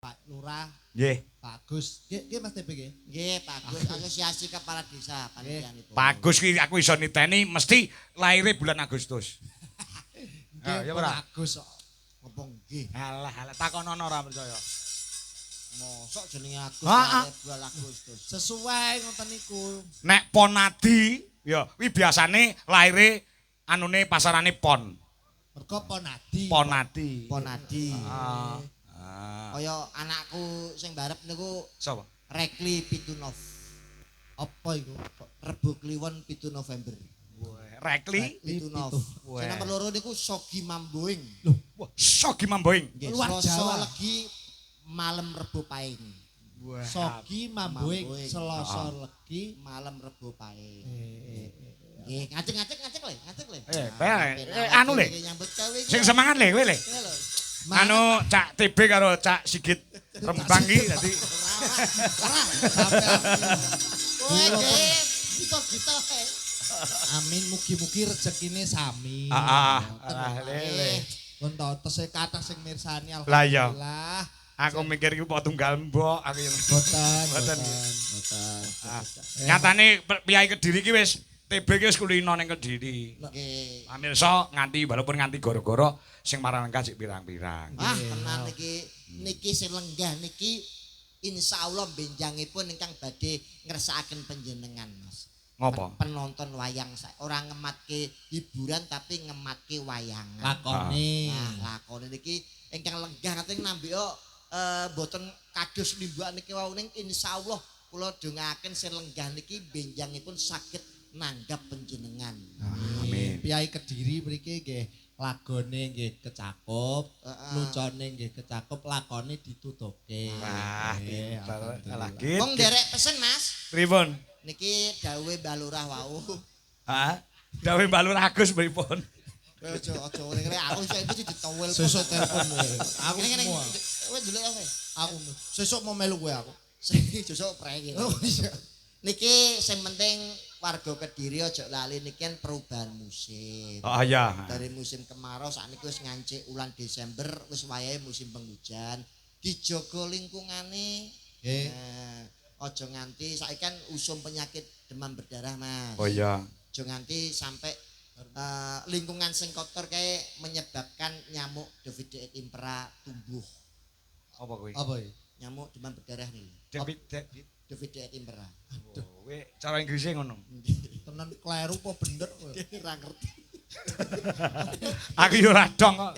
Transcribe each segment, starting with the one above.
Pak Lurah, Nggih. Pak Agus. Nggih Mas TP nggih. Nggih, Pak Agus Asosiasi Kepala Desa panitianipun. Pak Agus ki aku iso niteni mesti laire bulan Agustus. Nggih, ya Pak ora? Agus kok. Apa nggih? Alah, takonono ora percaya. Mosok jenenge Agus Ah, ah. bulan Agustus. Sesuai ngoten niku. Nek Ponadi ya kuwi biasane laire anune pasarane Pon. Mergo Ponadi. Ponadi. Ponadi. Ah. Kaya anakku sing barep niku Sapa? Rekli Pitunov. Apa iku? Rebo Kliwon 7 November. Rekli. Pitunov. Wah. Sing nomor loro niku Sogi Mamboing. Loh, Wah, Sogi Mamboing. Nggih, Luar Selasa Jawa. Legi malam Rebo Paing. Sogi Mamboing Mamboing. Selasa Legi. Malam Rebo Paing. Eh. Nggih, ngajeng-ngajeng le, ngajeng le. Anu le. Nyambut gawe iki. Sing semangat le kowe le. Ini lho. Anu Cak TB karo Cak Sigit Rembang iki dadi Kowe nggih, gitu-gitu ae. Amin mugi-mugi rezekine sami. lele. Pun to tese kathah sing mirsani Lah iya. alhamdulillah. Aku mikir iku kok tunggal mbok aku yang Boten, Boten. boten. nyatane piyai Kediri ki wis TB ki wis kulino ning Kediri. Nggih. Pamirsa nganti walaupun nganti gara-gara sing marang sik pirang-pirang. Wah, tenan niki sing lenggah niki insyaallah benjangipun ingkang badhe ngersakaken panjenengan, Mas. Ngopo? Penonton wayang ora ngematke hiburan tapi ngematke wayangan. Lakone. Nah, lakone niki ingkang lenggah kating nambe mboten kados limbak niki wau ning insyaallah kula dongaaken sing lenggah niki benjangipun saged nanggap panjenengan. Amin. Piyai Kediri mriki nggih lagone nggih kecakup, Heeh. lucone nggih kecakup, lakone ditutupke. Wah, Nggih, pinter. alhamdulillah. Lagi. Wong derek pesen, Mas. Pripun? Niki dawuhe Mbah Lurah wau. Hah? Dawe Balur Agus pripun? Aja ngene aku saiki ditowel. Sesuk telepon kowe. Aku Ngene, semua. Kowe ndelok kowe. Aku sesuk mau melu kowe aku. Sesuk prei. Oh iya. Niki sing penting warga Kediri aja lali niki kan perubahan musim. Oh iya. Dari musim kemarau sakniki wis ngancik ulan Desember wis wayahe musim penghujan. Dijaga lingkungane. Nggih. Nah, aja nganti saiki kan usum penyakit demam berdarah, Mas. Oh iya. Aja nganti sampai lingkungan sing kotor kayak menyebabkan nyamuk David impera tumbuh. Apa kuwi? Apa iki? Nyamuk demam berdarah nih. David impera. Kowe cara Inggrisnya ngono. Tenan kleru apa bener kowe? Ora ngerti. Aku yo ora dong kok.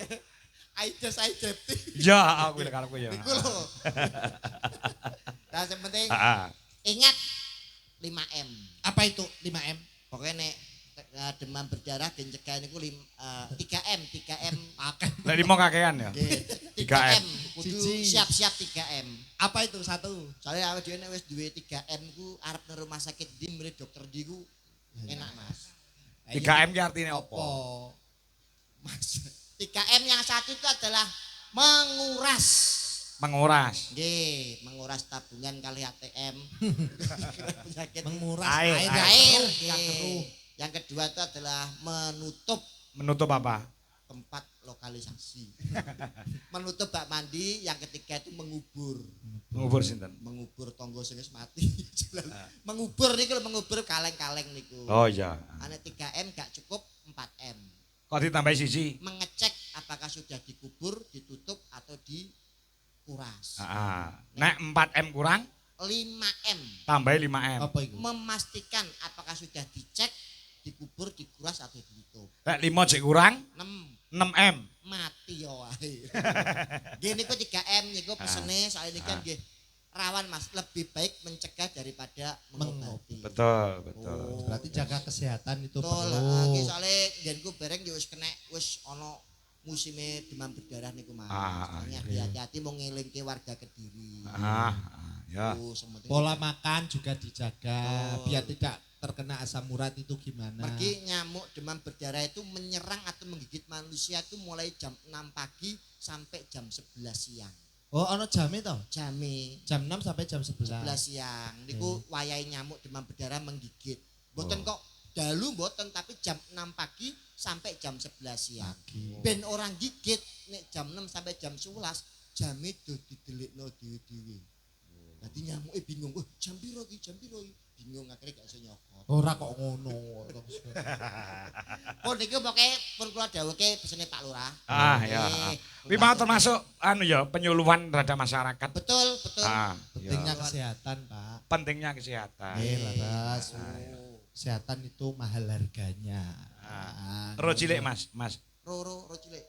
Aedes aegypti. Ya, aku karo kowe ya. Iku lho. Nah, yang penting Heeh. ingat 5M. Apa itu 5M? Pokoknya nek demam berdarah dan cegah niku 3M, 3M. Akeh. Lek limo kakean ya. 3M. Kudu Siji. siap-siap 3M. Apa itu satu? Soalnya awake dhewe nek wis duwe 3M ku arep nang rumah sakit di mrene dokter di ku enak, Mas. 3M ki artine apa? Oh. Mas. 3M yang satu itu adalah menguras. Menguras. Nggih, menguras tabungan kali ATM. Penyakit Menguras Air. air, air. yang keruh. Yang kedua itu adalah menutup Menutup apa? tempat lokalisasi. Menutup bak mandi, yang ketiga itu mengubur. Ngubur sinten? Mengubur tonggo sing wis mati. Mengubur niku lho, mengubur kaleng-kaleng niku. Oh iya. Ana 3M gak cukup 4M. Kok ditambahi siji? Mengecek apakah sudah dikubur, ditutup atau dikuras. Heeh. Nek 4M kurang 5M. tambahi 5M. Apa itu? Memastikan apakah sudah dicek, dikubur, dikuras atau ditutup. Nek 5 cek kurang 6 6M. mati ya wae. Nggih niku 3M niku pesene soalnya kan nggih rawan Mas, lebih baik mencegah daripada mengobati. Betul, betul. Oh. Berarti jaga kesehatan itu Betul, perlu. nggih soalnya nggenku bareng ya wis kena wis ana musime demam berdarah niku Mas. Makanya hati-hati mau ngelingke warga Kediri. Ya. Oh, sementing Pola makan juga dijaga Oh. biar tidak terkena asam urat itu gimana? Pergi nyamuk demam berdarah itu menyerang atau menggigit manusia itu mulai jam 6 pagi sampai jam 11 siang. Oh, ono jame toh? Jame Jam 6 sampai jam 11. 11 siang. Niku wayahe nyamuk demam berdarah menggigit. Mboten kok dalu mboten tapi jam 6 pagi sampai jam 11 siang. Pagi. Ben orang gigit nek jam 6 sampai jam 11 jame do didelikno dhewe-dhewe. Dadi nyamuke bingung, "Wah, jam piro iki? Jam piro iki?" Bingung akhirnya gak iso nyokot. Ora kok ngono. Oh niki pokoke pun kula dawuhke pesene Pak Lurah. Ya. Kuwi mau termasuk anu ya penyuluhan terhadap masyarakat. Betul, betul. Pentingnya kesehatan, Pak. Pentingnya kesehatan. Laras. Kesehatan itu mahal harganya. Ro cilik Mas. Ro cilik.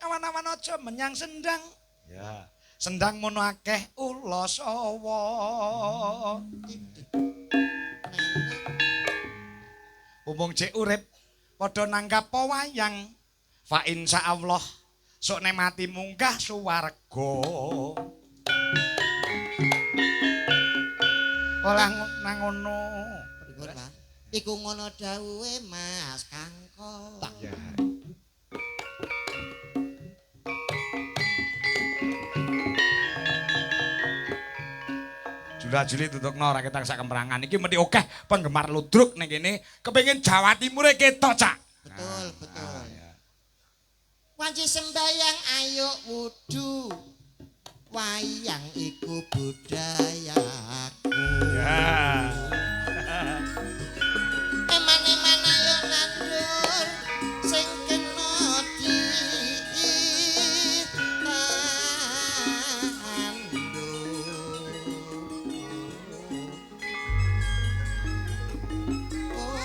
Awan-awan aja menyang sendang. Ya. Sendang mono akeh ula sawa. Umung cek urip padha nanggap wayang. Fa insyaallah sok nek mati munggah suwarga. Ora nang ngono. Pripun, Pak? Iku ngono dawuhe Mas Kangkong. Ya. Jula-juli tutupno ora ketak sak kemperangan iki mesti akeh penggemar ludruk ning kene kepengin Jawa Timur ketok, Cak. Betul. Wanci sembayang ayo wudu. Wayang iku budayaku. Ya. Eman-eman ayo nandur sing kena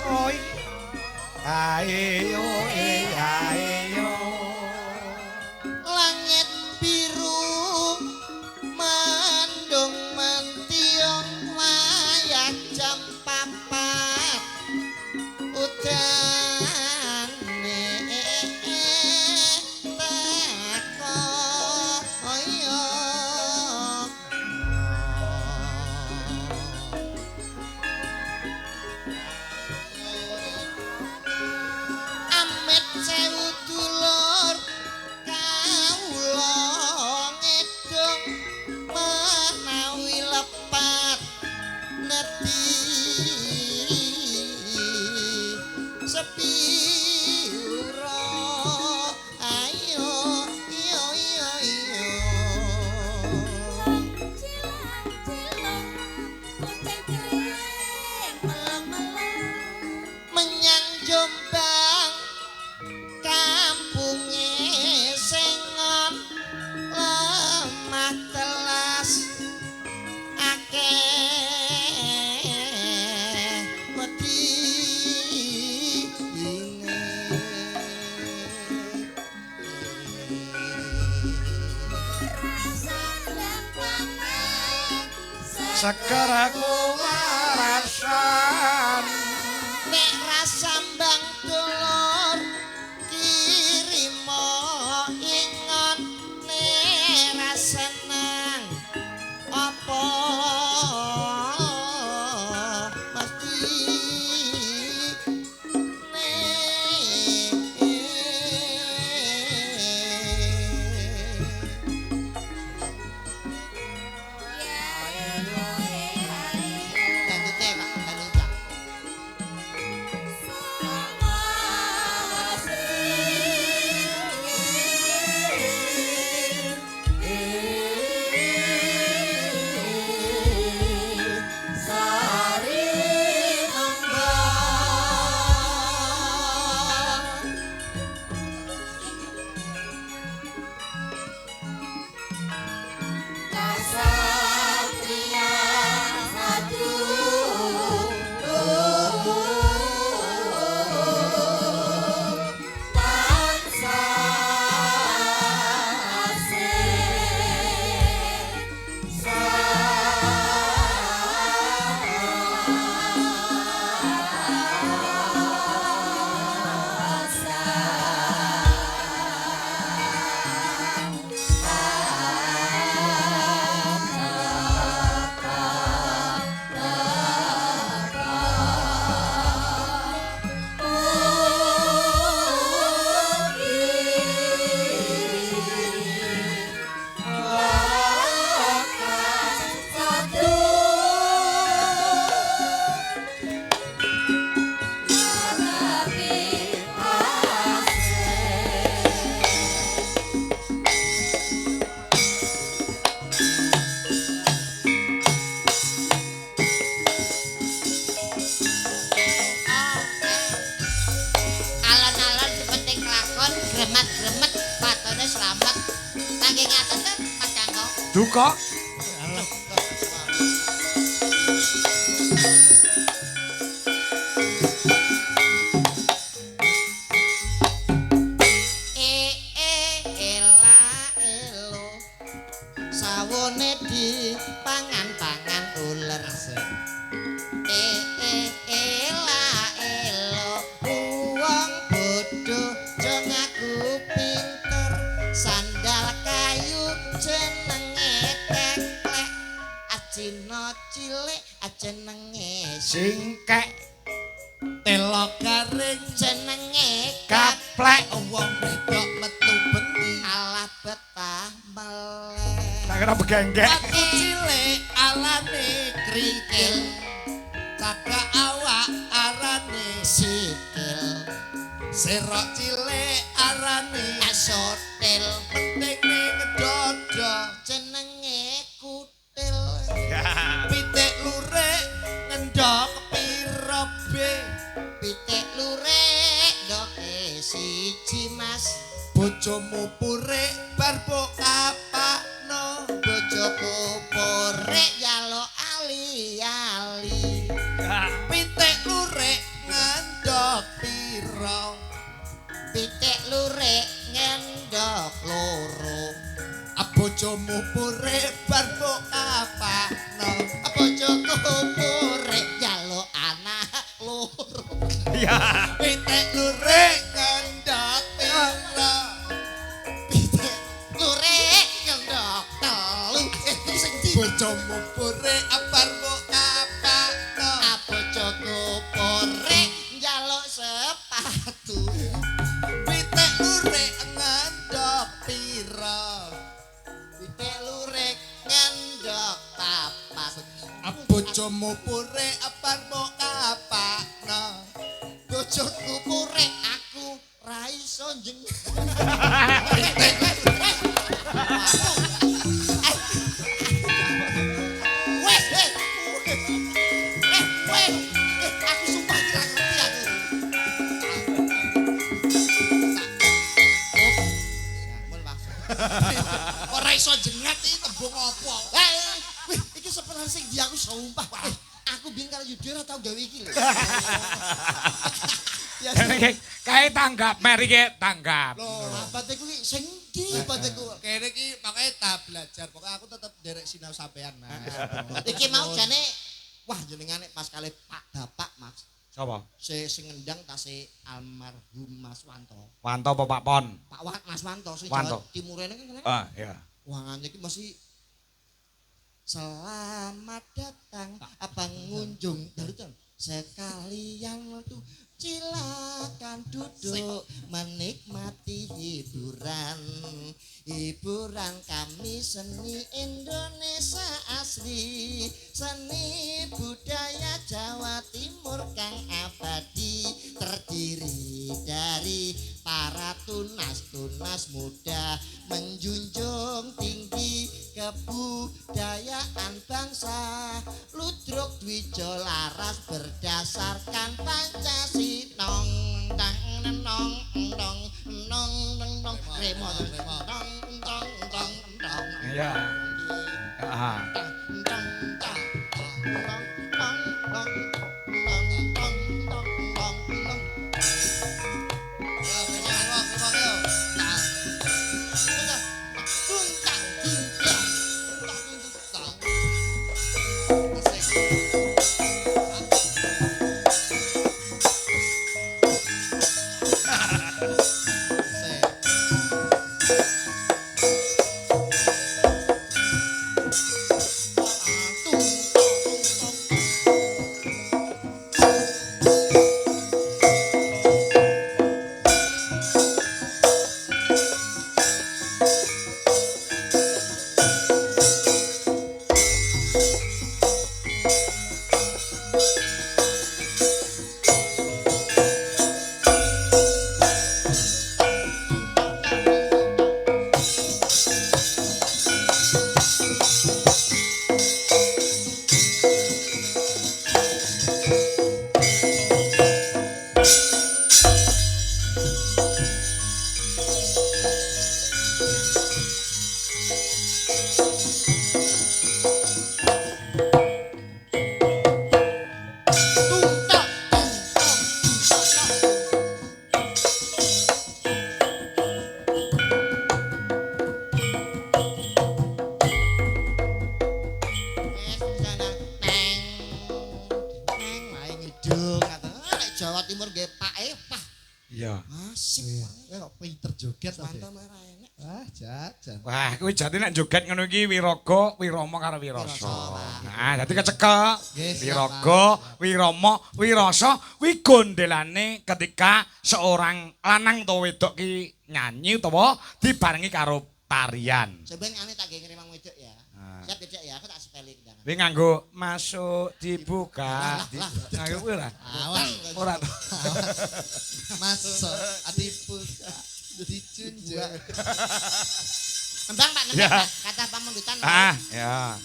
Oi. Ayo ayo. langit biru mendung mentiung wayah jam 4 udane teko oyo Amit sewu dulur kawula ngedung menawi lepat neti sepira ayo iyo menyang Jombang kampunge sengon lemah telas akeh wedine Sekaraku warasan. nek rasambang dulur kirimo ingon nek rasenang apa mesti Dangdute, Pak, dangdute. duka. Sawone di pangan-pangan uler. Ela elo wong bodoh jeng aku pinter sandal kayu jenenge teklek acino cilik jenenge Singkek Telo garing jenenge kaplek. wong wedok metu bengi. alah betah meleh Tak kena begenggek. Aku cilik alane krikil. Caka awak arane sikil serok cilik arane asotil penting ngedodo jenenge kutil pitik lurik ngendok pira be pitik lurik doke siji mas bojomu purik bar mbok kapakno bojoku porek yalo ali-ali pitik lurik ngendok pira pitik lurik ngendok loro bojomu purik bar mbok kapakno bojoku porek yalo anak loro Ya. pitik lurik ngendok pira pitik lurik ngendok telu sing di bojomu purik bar mbok kapakno bojoku porek njaluk sepatu pitik lurik ngendok pira pitik lurik ngendok papat bojomu purik bar mbok kapakno bojoku porek aku ra iso jeng aku sumpah kira ngerti aku. Sampun maksud. ora iso jengat iki tembung apa Wih, iki seperan sing di aku sumpah. Aku biyen karo Yudi ora tau gawe iki lho. Ya Kae tanggap meri ki tanggap. bateku iki sing ndi bateku. kene iki makanya tak belajar pokoknya aku tetep derek sinau sampean Mas Iki mau jane wah jenengane pas kali Pak Bapak Mas. Sapa? Sing ngendang tasih almarhum Mas Wanto. Wanto apa Pak Pon? Pak Mas Wanto sing Wanto. Jawa Timur ini kan. Ah, iya. Wah iki masih selamat datang pengunjung Darutan sekalian tuh silakan duduk menikmati hiburan kami seni Indonesia asli seni budaya Jawa Timur kang abadi terdiri dari para tunas muda menjunjung tinggi kebudayaan bangsa ludruk dwijo laras berdasarkan Pancasila nong tang nong dong nong dong dong remo dong dong dong dong Iya. Ah. nasib. Kok pinter joget to. Mantap ora enek. Wah, jajan. Wah, kuwi jati nek joget ngono iki Wiraga, Wirama karo Wirasa. Wirasa, Pak. Nah, dadi kecekel. Nggih, siap, Wiraga, Wirama, Wirasa kuwi gondelane ketika seorang lanang utawa wedok ki nyanyi utawa dibarengi karo tarian. Sampeyan ane tak nggih ngremang wedok ya. Siap Cek ya, aku tak spelling jangan. Kuwi nganggo masuk dibuka. Lah. Nganggo kuwi ora? Awas. Ora. Masuk atipu dicunjuk. Nembang Pak, nembang Ya. Pak. Kata pamundutan. Ah, ya.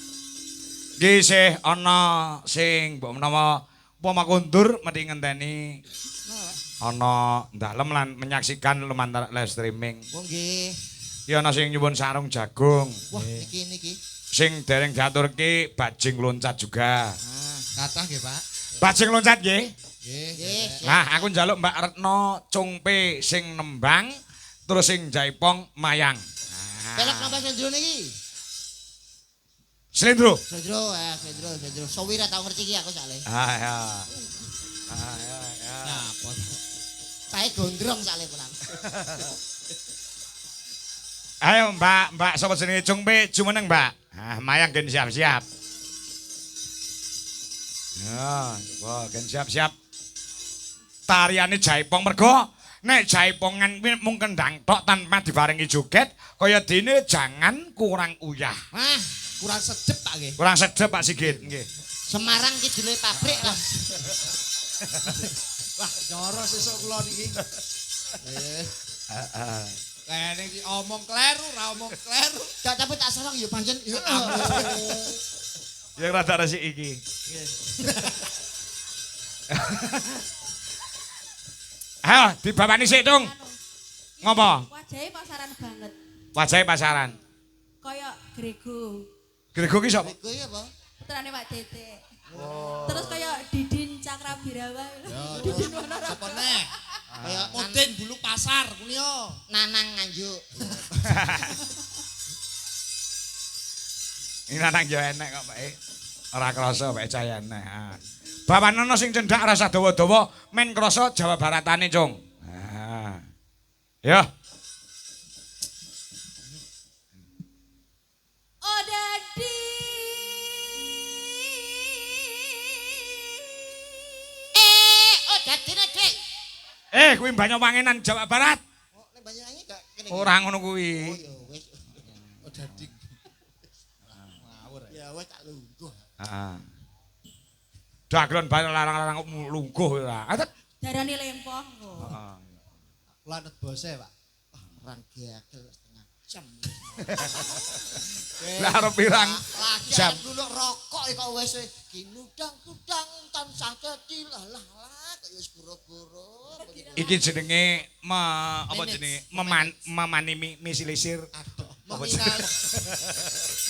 Iki sih ana sing mbok menawa upama kondur mesti ngenteni ana dalem lan menyaksikan lumantar live streaming. Oh nggih. Ya ana sing nyuwun sarung jagung. Wah, niki. Sing dereng diaturke bajing loncat juga. Kathah nggih, Pak. Bajing loncat nggih. Nggih. Nggih. Nah, aku njaluk Mbak Retno Cungpe sing nembang terus sing jaipong mayang. Pelok napa sendro niki? Slendro. Sendro. Sowira tau ngerti iki aku sakle. Ah ya. Ah ya ya. Napa? Pae gondrong sakle punan. Ayo Mbak sapa jenenge Cungpe jumeneng Mbak. Ah mayang gen siap-siap. Ya, wah gen siap-siap. Tariane jaipong mergo nek jaipongan kuwi mung kendang tok tanpa dibarengi joget kaya dene jangan kurang uyah. Wah, Kurang sedep Pak nggih. Kurang sedep Pak Sigit nggih. Semarang ki dile pabrik lah. Wah, nyoro sesuk kula niki. Heeh. Kene iki omong kleru, ra omong kleru. Gak tapi tak sarang ya pancen. Ya Yang rada resik iki. Ayo dibawani sik dong. Ngopo? Wajahe pasaran banget. Wajahe pasaran. Kaya Grego. Grego ki sapa? Iku ya apa? Putrane Pak Dede. Terus kaya Didin Cakrabirawa. Didin mana? Apa neh? Kayak Mudin bulu pasar kunio. Nanang Nganjuk. Ini nang yo enek kok Pak. Ora krasa Pak cah enek. Bawanono sing cendak rasa dawa-dawa men krasa Jawa Baratane, Cung. Ah. Ya. Oh Dadi. Oh dadine Dik. Kuwi Banyuwangenan Jawa Barat. Oh nek Banyuwangi gak kene. Ora ngono Oh kuwi. ya wis. Oh dadi. Ngawur. Ya wis tak lungguh. Heeh. Daglon bareng larang-larang lungguh ora. Atet. Darani lempoh kok. Heeh. Planet bose, Pak. Orang gagal setengah jam. Lah arep pirang Lagi jam. dulu rokok kok wis kinudang-kudang tansah kecil lah kaya wis boro-boro. Iki jenenge apa jenenge memanimisir apa jenenge?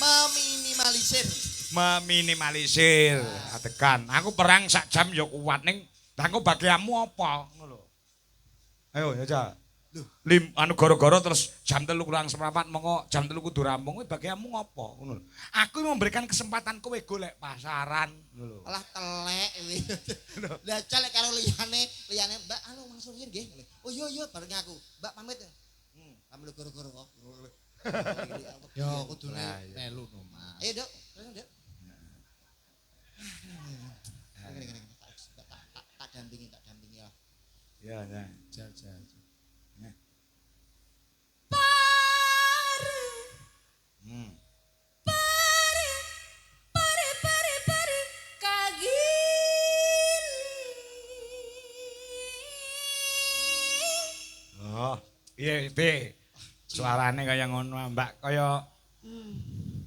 Meminimalisir. Meminimalisir adegan. Aku perang sak jam ya kuat ning aku bagianmu apa ngono lho. Ayo ya Cak. Anu goro-goro terus jam 3 kurang seprapat monggo jam 3 kudu rampung kuwi bagianmu ngopo ngono lho. Aku memberikan kesempatan kowe golek pasaran ngono lho. Alah telek kuwi. Lah calek karo liyane Mbak anu mangsul nggih. Oh iya bareng aku. Mbak pamit. Pamit goro-goro kok. Yo kudune melu no, Mas. Ayo, Dok. Terus, Dok. Tak dampingi ya. Ya ya. Jajal. Hmm. Pare kagil. Oh, iya Be. Suarane kaya ngono Mbak, kaya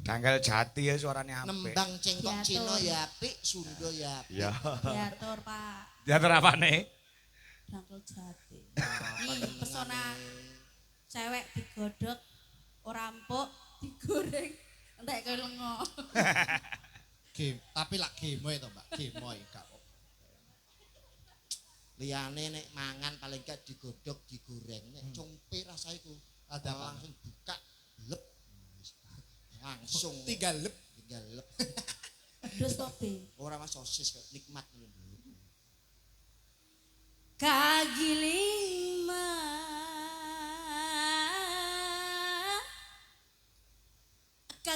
Danggal Jati ya suarane apik. Nembang cengkok Diatur. Cina ya apik, Sunda ya apik. Iya. Diatur Pak. Diatur apane? Dangkal Jati. Ih, pesona cewek digodhog ora empuk, digoreng entek koyo lengo. Game, tapi lak gemoy to, Mbak. Gemoy gak kok. Liyane nek mangan paling gak digodhog, digoreng, nek cungpe rasa iku Ada apa? langsung buka lep. Langsung Tinggal lep. lep. Terus to Be. Ora mas sosis kok nikmat ngono. Kagilima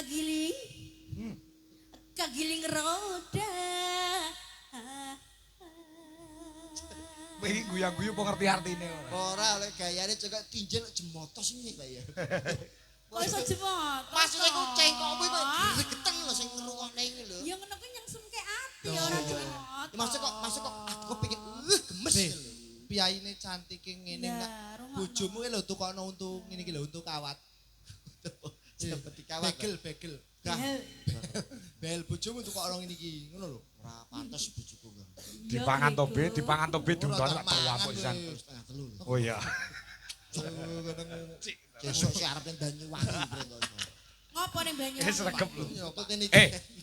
kagiling. Kagiling roda. Kowe iki guyu-guyu apa ngerti artine ora? Ora oleh gayane juga tinjel jemotos ini Pak ya. Kok iso jemot? Maksudnya ku cengkok kuwi kok gregeteng lho sing ngrungokne iki lho. Ya ngono kuwi nyengsumke ati ora jemot. Maksud kok aku pengen gemes Be, lho. piyaine cantik ngene Ya, nak. rungokno. Bojomu ki lho tukokno untuk ngene iki lho untuk kawat. Seperti kawat. Begel. Behel. Bel bojomu tukokno ngene iki, ngono lho. Ora pantes bojoku kan. Dipangan to be, dipangan to be Ora dundone tak tak telu mangan, apa pisan. weh. Setengah telu lho. Oh iya. Besok si arep Banyuwangi brengos. Ngopo ning banyu? Sregep lho. Ya kok kene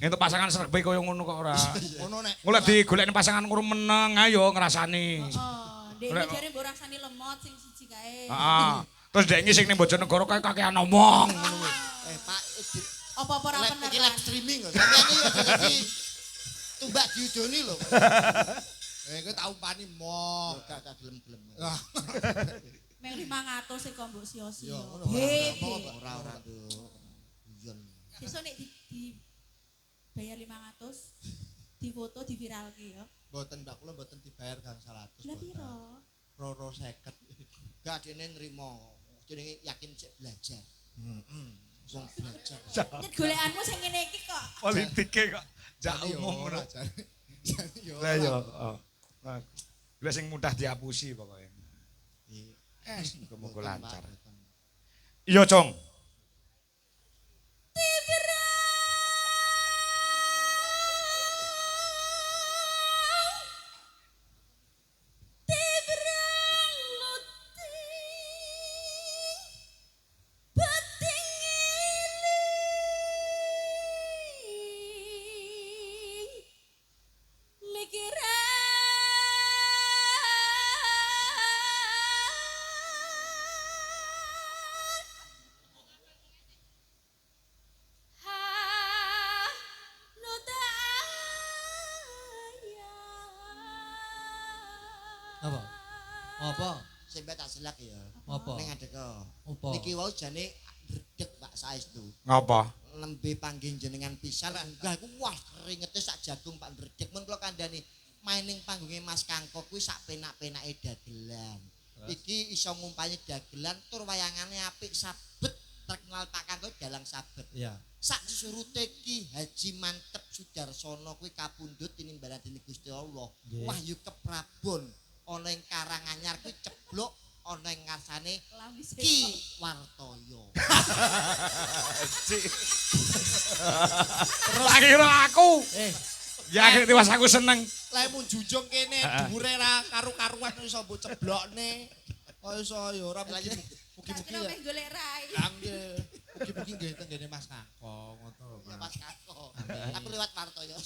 Entuk pasangan sregep koyo ngono kok ora. ngono nek. Golek digolekne pasangan karo meneng ayo ngrasani. Oh, dene jare mbok rasani lemot sing siji kae. Heeh. Terus dek ngising ning Bojonegoro kae kakean ngomong ngono kuwi. Pak Apa-apa ora bener. iki live streaming kok. Sampeyan iki aja lagi tumbak diudoni lho. Kowe tak umpani mo. Gak gelem-gelem. Meng 500 sik kok mbok sia-sia. Ya, ngono. Ora Nduk. Guyon. Besok nek di bayar 500 difoto diviralke ya. Mboten Mbak kula mboten dibayar gang 100. Lah piro? Roro 50. Gak dene nrimo. Jenenge yakin sik belajar. Wong belajar. Nyet golekanmu sing ngene iki kok. Politike kok jak Jane yo umum ora, ngono. jane yo. Lah yo. Lah sing mudah diapusi pokoke. Muga lancar. Iya, Cong. Apa? Apa? Sampe tak selak ya. Apa? Ning adek kok. Apa? Niki wau jane redeg Pak saestu. Ngapa? Lembe panggih jenengan pisan enggak iku wah keringete sak jagung Pak redeg mun kula kandhani main ning panggonge Mas Kangko kuwi sak penak-penake dagelan. Iki iso ngumpani dagelan tur wayangane apik sabet terkenal Pak Kangko dalang sabet. Iya. Sak surute Ki Haji Mantep Sudarsono kuwi kapundhut tinimbalan dening Gusti Allah. Nggih. Wahyu keprabon ana ing Karanganyar kuwi ceblok ana ing ngarsane Ki Wartoyo. Kira aku. Ya akhirnya tiwas aku seneng. Lemu junjung kene dhuwure ra karu-karuan iso mbok ceblokne. Kok iso ya ora mugi-mugi ya. Meh golek rai. Nggih. Mugi-mugi nggih tenggene Mas Kangko ngono lho. Ya Mas Kako. Tapi lewat Wartoyo.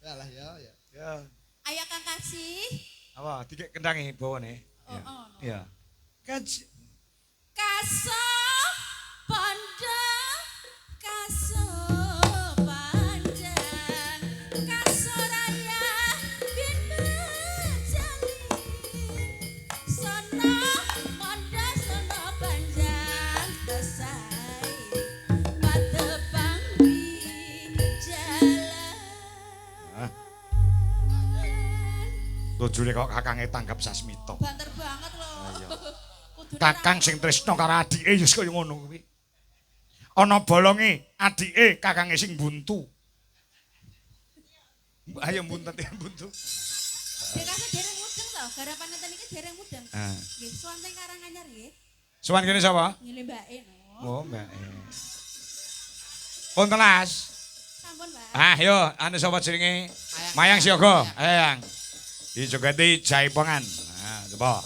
Yalah ya. Ya. Ayo Kang Kasih. Apa dikek kendangi bawane? Oh, oh. Iya. Kaji. Kaso pandang kaso panjang kaso raya bin majalin sono monda sono panjang kesai matepang jalan Tujune kok kakange tanggap Sasmito. banter banget loh. Kudune Kakang sing tresno karo adike ya kaya ngono kuwi. Ana bolonge adike kakange sing buntu. Ayo buntet ya buntu. Dekase dereng mudeng to, garapan nenten iki dereng mudeng. Ah. Nggih, suwanteng Karanganyar nggih. Sowan kene sapa? Nyile mbake no. Oh, Mbak. Pun telas. Sampun, Mbak. Ah, yo, anu sapa jenenge? Mayang Siaga. Ayang. Dijogeti Jaipongan. Nah, coba.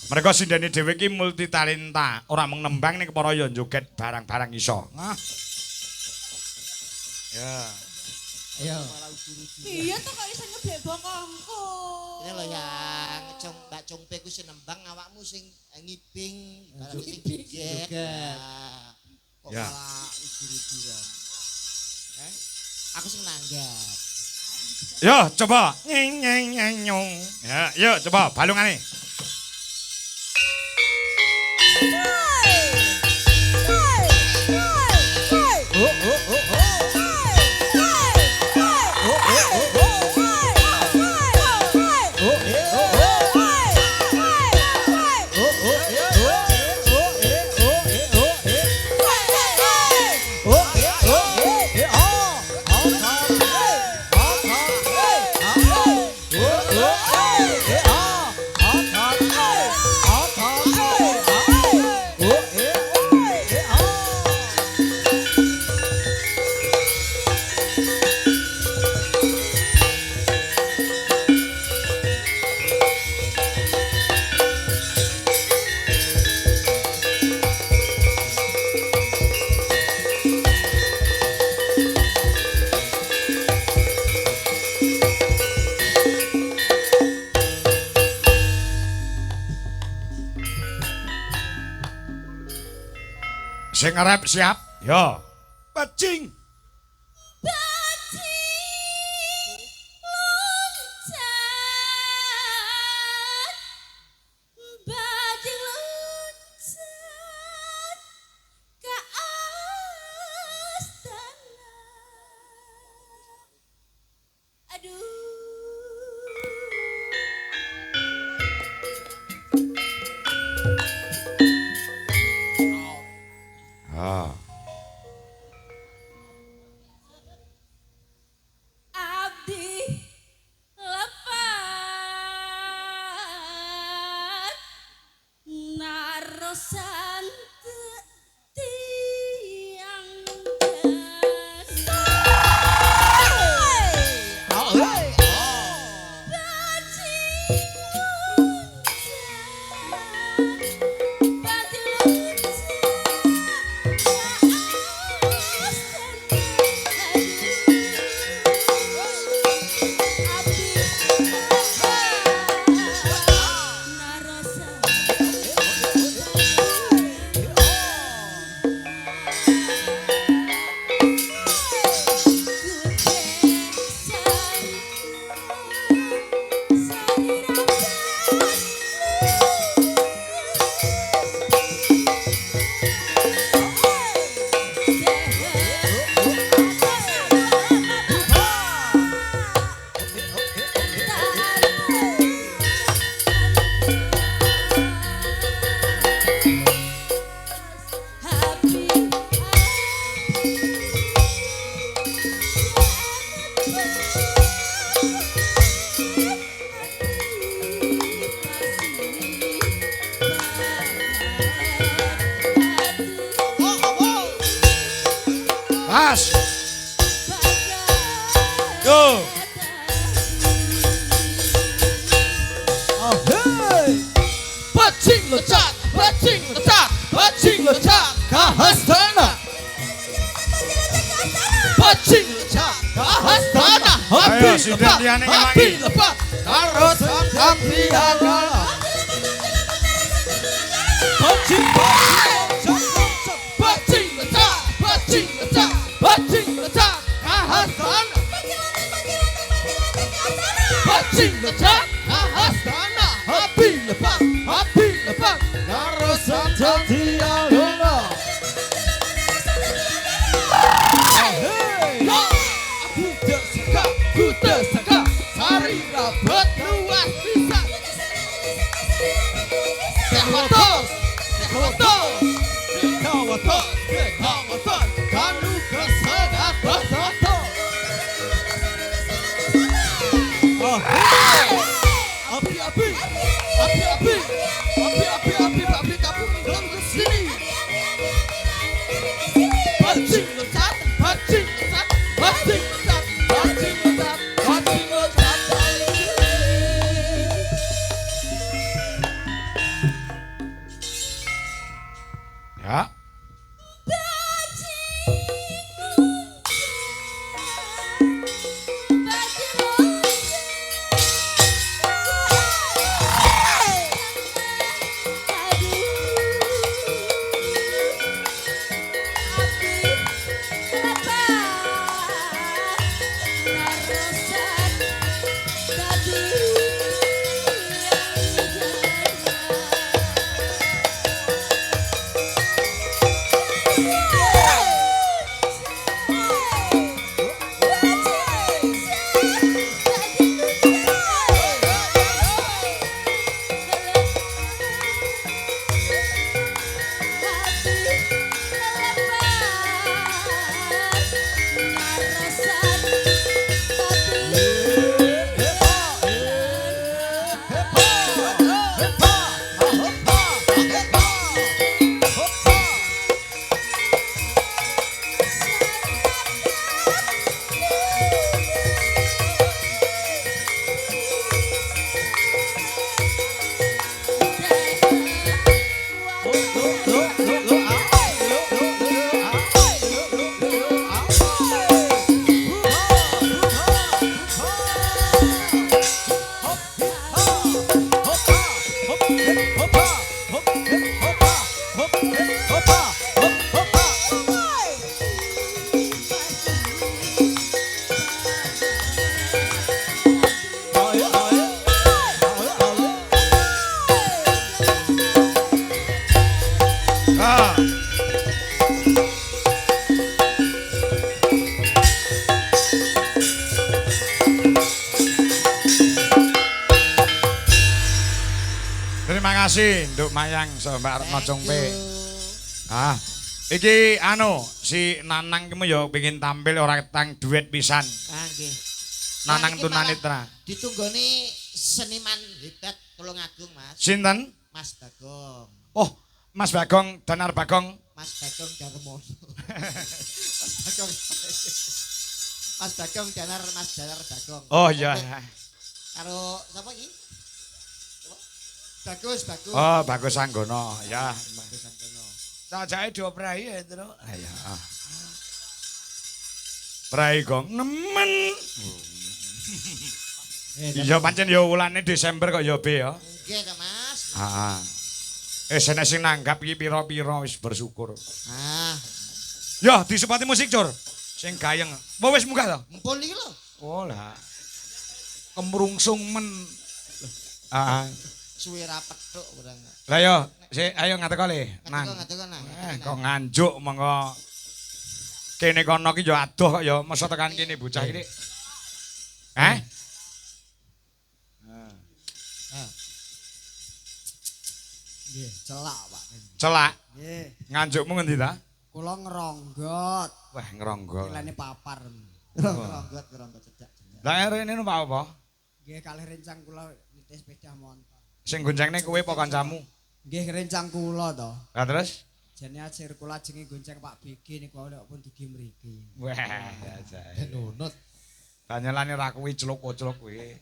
Mereka sindene dhewe iki multi talenta, ora mung nembang ning kepara ya joget barang-barang iso. Nah. Ya. Ayo. Iya tuh kok iso nyebek bokongku. Ini lho yang Mbak Congpe ku sing nembang awakmu sing ngibing, barang sing joget. Nah, kok Ya. malah udur-uduran. Aku sing nanggap. Yo, coba. Nyeng nyeng nyeng nyong. Ya, yo coba balungane. ngarep siap. Yo. Bajing. Ah. Abdi lepat narosan tiang Mas. Yo. Bajing lecak, bajing lecak, bajing lecak, kahastana. Bajing lecak, kahastana. Ayo, sudah liane ngelangi. Lepas, karo sakam tiada. Bajing, bajing lecak, bajing lecak, bajing lecak, kahastana. Bajing lecak, kahastana. Api lepas, karo sakam tiada. Kuda saka, sari rabat luas bisa. Sekotos, sekotos. kasih Nduk Mayang so Mbak Retno Thank Congpe. you. Ah. Iki anu si Nanang ki yo pengin tampil ora ketang duet pisan. Ah nggih. Nanang Nah, iki Tunanitra. malah Ditunggoni seniman hebat Tulungagung, Mas. Sinten? Mas Bagong. Oh, Mas Bagong, Danar Bagong. Mas Bagong Darmono. Mas Bagong. Mas Bagong Danar Bagong. Oh iya. Karo sapa iki? Bagus, bagus. Oh, Bagus Anggono. Ya. Bagus Anggono. Sajake dioprai ya, Tru. Ayo. Prai gong nemen. Iya pancen ya wulane Desember kok ya Be ya. Nggih ta, Mas. Heeh. Sene sing nanggap iki pira-pira wis bersyukur. Ah, Ya, disepati musik, Cur. Sing gayeng. Apa wis munggah to? mpun iki lho. Oh lah. Kemrungsung men. Heeh. Suwe ra petuk urang. Lah yo, ayo ngateko le. Nang. Ngateko nang. Kok nganjuk monggo. Kene kono ki yo adoh kok yo masa tekan kene bocah iki. Hah? Nggih, celak, Pak. Celak. Nggih, Nganjukmu ngendi ta? kula ngeronggot. Wah, ngeronggo. Kilane papar. Ngeronggot cedak. Lah rene numpak apa? Nggih, kalih rencang kula nitis sepeda motor. Sing goncengne kowe apa kancamu? Nggih, rencang kula to. Lah terus? Jane ajir kula jenenge gonceng Pak BG niku nek pun dugi mriki. Wah, jae. Nunut. Banyolane ra kuwi celuk-celuk kuwi.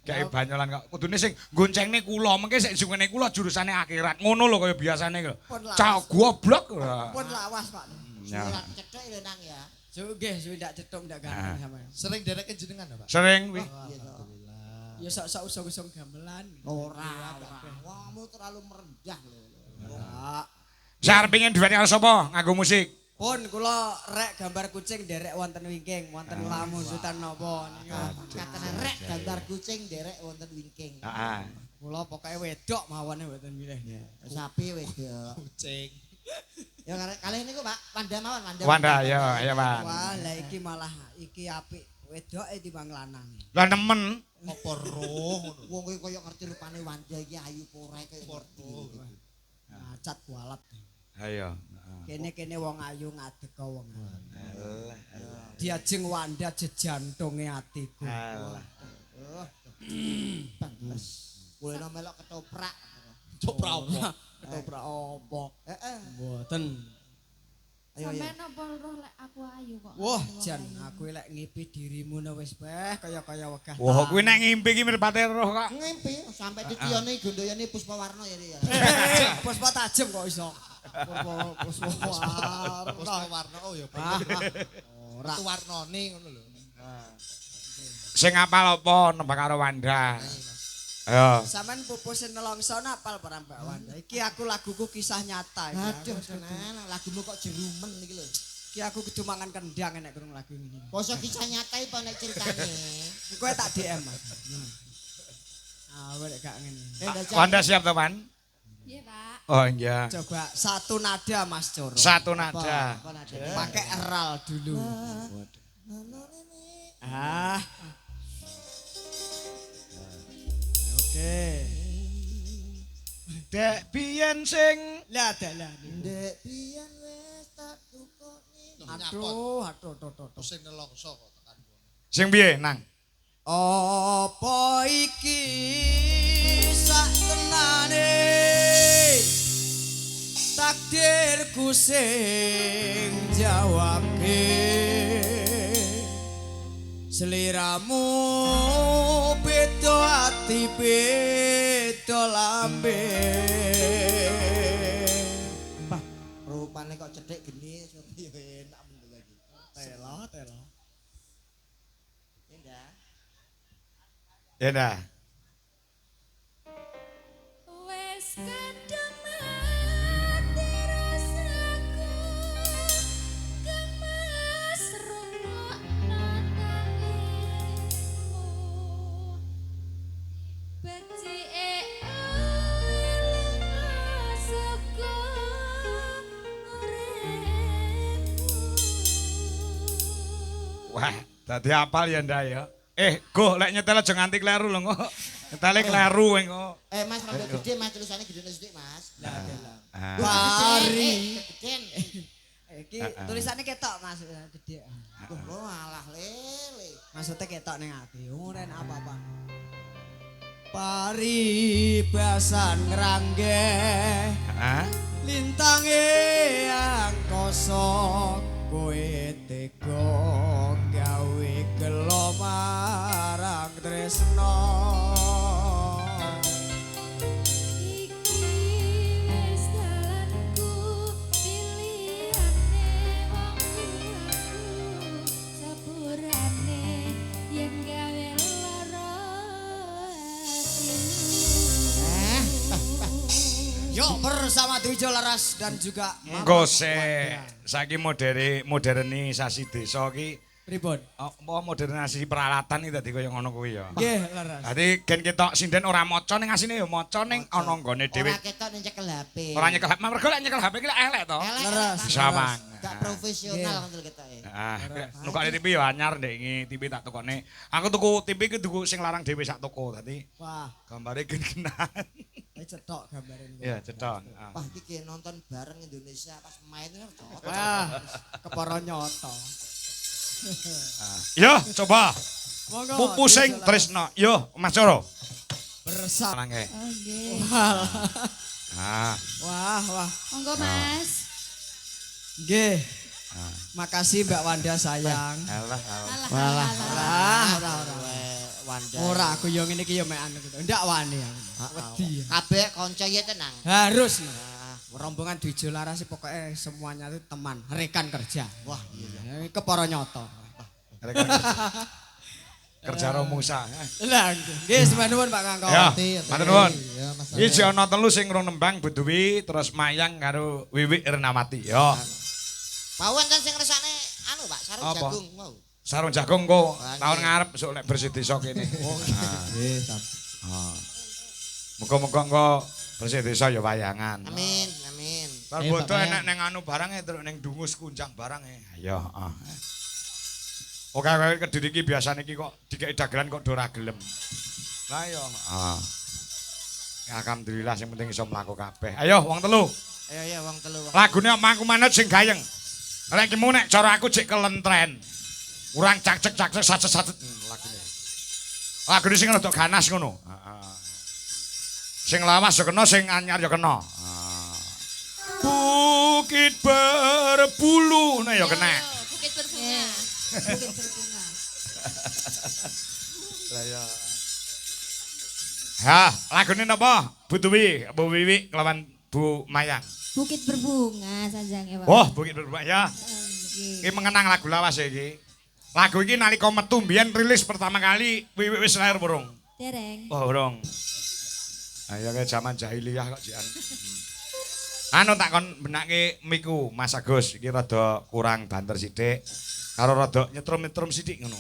Kayak banyolan kok kudune sing goncengne kula, mengke sik jungene kula jurusane akhirat. Ngono lho kaya biasane lho. Cah goblok. Pun lawas, Pak. Ya. Suwe cedak lho nang ya. Nggih, suwe ndak cetuk ndak ganteng sampean. Sering derek jenengan Pak? Sering kuwi. Iya to. Ya sok-sok usung-usung gamelan. Ora. Wahmu terlalu merendah lho. Ora. Jar pengin duet karo sapa nganggo musik? Pun kula rek gambar kucing derek wonten wingking, wonten lamu sutan napa niku. Katene rek gambar kucing derek wonten wingking. Heeh. Kula pokoke wedok mawon mboten milih. Sapi wedok. Kucing. Ya kalih niku Pak, Wanda mawon Wanda. Wanda ya Pak. Wah, lah iki malah iki apik wedoke timbang lanang. Lah nemen. Apa roh ngono. Wong kowe koyo ngerti rupane Wanda iki ayu pore kaya Porto. Macat kualat. Ayo. Kene-kene wong ayu ngadeg ka wong ayu. Diajeng Wanda jejantunge atiku. pantes. Kulino melok ketoprak. Copra apa? Ketoprak apa? Heeh. Mboten. Ayo ayo. Sampeyan apa roh lek aku ayu kok. Wah, jan aku lek ngipi dirimu wis beh kaya-kaya wegah. Wah, kuwi nek ngimpi ki mripate roh kok. Ngimpi sampai ditiyone gondoyane Puspawarna ya ya. Puspa tajem kok iso. Puspa warna oh ya. Ora. Warnane ngono lho. Sing apal apa nembak karo Wanda? Ayo. Sampeyan pupusin nelongso napal para Mbak Wanda. Iki aku laguku kisah nyata iki. Aduh, tenan lagumu kok jerumen iki lho. Iki aku kudu mangan kendang nek krung lagu ini. Basa kisah nyata iki nek ceritane. Kowe tak DM, Mas. Ah, kowe nek gak ngene. Wanda siap teman? Iya, Pak. Oh iya. Coba satu nada Mas Coro. Satu nada. Pakai eral dulu. Ah. Oke. Dek biyen sing Lah dalah. Ndek pian wis tak tukoni. Aduh. Sing nelongso kok tekan kono. sing piye nang? Apa iki sak tenane takdirku sing jawabke seliramu beda ati beda lambe Rupane kok cedhek geni ya enak bener lagi. telo Indah. Ya dah. Wes kadang mati rasaku kemas rungokno tangismu becike saka uripku. Wah, dadi apal ya ndak ya. Go lek nyetel aja nganti kleru lho kok. Tale kleru engko. Mas rada gede Mas tulisannya gede sithik Mas. Pari. Geden. Iki tulisannya ketok Mas gede. Oh alah lele. Maksudnya ketok ning ati. Ora apa Pak. Paribasan ngranggeh. Heeh. Lintange angkasa kowe tega gawe gelo marang tresna. Iki wis dalanku pilihane wong tuaku sepurane yen gawe lara Yuk bersama Tujo Laras dan juga Engko saiki modernisasi desa iki Pripun? apa modernisasi peralatan iki dadi kaya ngono kuwi ya. Nggih, Laras. Dadi gen ketok sinden ora maca ning asine ya maca ning ana nggone dhewe. Ora ketok ning cekel HP. Ora nyekel HP, mergo lek nyekel HP iki lek elek to. Leres. Samang. Gak profesional ngono ketoke. Ah, nukane TV ya anyar ndek iki TV tak tukone. Aku tuku TV iki tuku sing larang dhewe sak toko dadi Wah, gambare gen-genan. iki cetok gambare niku. Iya, cetok. Wah iki kayak nonton bareng Indonesia pas main kan cocok. Wah, kepara nyoto. Yo, coba. Monggo. Pupu sing Tujo Laras. tresno. Yo, Mas Coro. Bersama. Nangge. Oh nggih. Ah, Wah. Monggo Mas. Nggih. Makasih Mbak Wanda sayang. alah. Alah. Ora. Wanda. Ora aku yo ngene iki yo mek anu gitu. Ndak wani aku. Wedi. Kabeh kanca ya tenang. Harus. Rombongan Tujo Laras sih pokoknya semuanya itu teman, rekan kerja. Wah iya. Kepara nyoto. Kerja Romusa. Lah, nggih sembah nuwun Pak Kangko. Ya, matur nuwun. Ya, Mas. Iki ana telu sing rong nembang Buduwi terus Mayang karo Wiwi Ernawati. Yo. Pawan kan sing resane anu Pak, sarung Apa? jagung mau. Sarung jagung kok tahun ngarep besok lek bersih desa kene. Nggih, Sam. Muga-muga engko bersih desa ya wayangan. Amin. Bar bodo enek ning anu barang terus ning dungus kunjang barang Ayo, Oke, Kediri iki biasane iki kok dikeki dagelan kok ora gelem. Lah yo, Ya alhamdulillah sing penting iso mlaku kabeh. Ayo wong telu. Ayo wong telu wong. Lagune mangku manut sing gayeng. Lek ki nek cara aku cek kelentren. Urang cak-cek sacet-sacet lagune. Lagune sing rada ganas ngono. Sing lawas ya kena, sing anyar ya kena. Bukit berbulu nah ya kena. Bukit berbunga. Bukit berbunga. Lah ya. Ha, lagune napa? Bu Dewi, Bu Wiwi kelawan Bu Mayang. Bukit berbunga sanjange Pak. Wah, Bukit Berbunga ya. Nggih. Iki mengenang lagu lawas iki. Lagu iki nalika metu mbiyen rilis pertama kali Wiwi wis lahir burung. Dereng. Oh, burung. Ayo ke zaman jahiliyah kok jian. Anu tak kon benake miku Mas Agus iki rada kurang banter sithik karo rada nyetrum-nyetrum sithik ngono.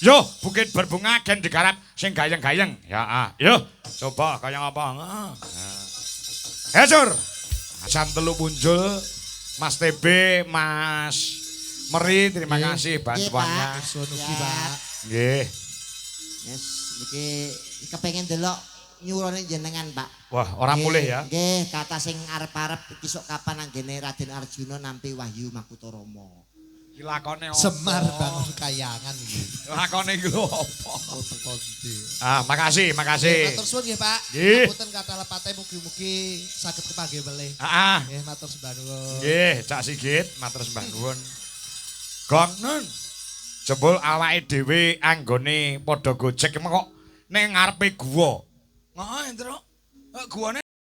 Yo, Bukit Berbunga gen digarap sing gayeng-gayeng. Ya, yo, coba kaya apa? Sur. Jam 3 muncul Mas TB, Mas Meri, terima kasih bantuannya. Sonuki, Pak. Nggih. Yes, iki kepengin delok nyurone jenengan, Pak. Wah, orang mulih ya. Nggih, kata sing arep-arep iki sok kapan anggene Raden Arjuna nampi Wahyu Makutharama. Iki lakone opo? Semar bangun kayangan iki. Lakone iki lho opo? Oh, teko gede. Makasih. Matur suwun nggih, Pak. Nggih. Ngapunten kata lepate mugi-mugi saged kepanggih melih. Nggih, matur sembah nuwun. Nggih, Cak Sigit, matur sembah nuwun. Gong nun. Jebul awake dhewe anggone padha gojek kok ning ngarepe guwa. Heeh, Ndro. Guwane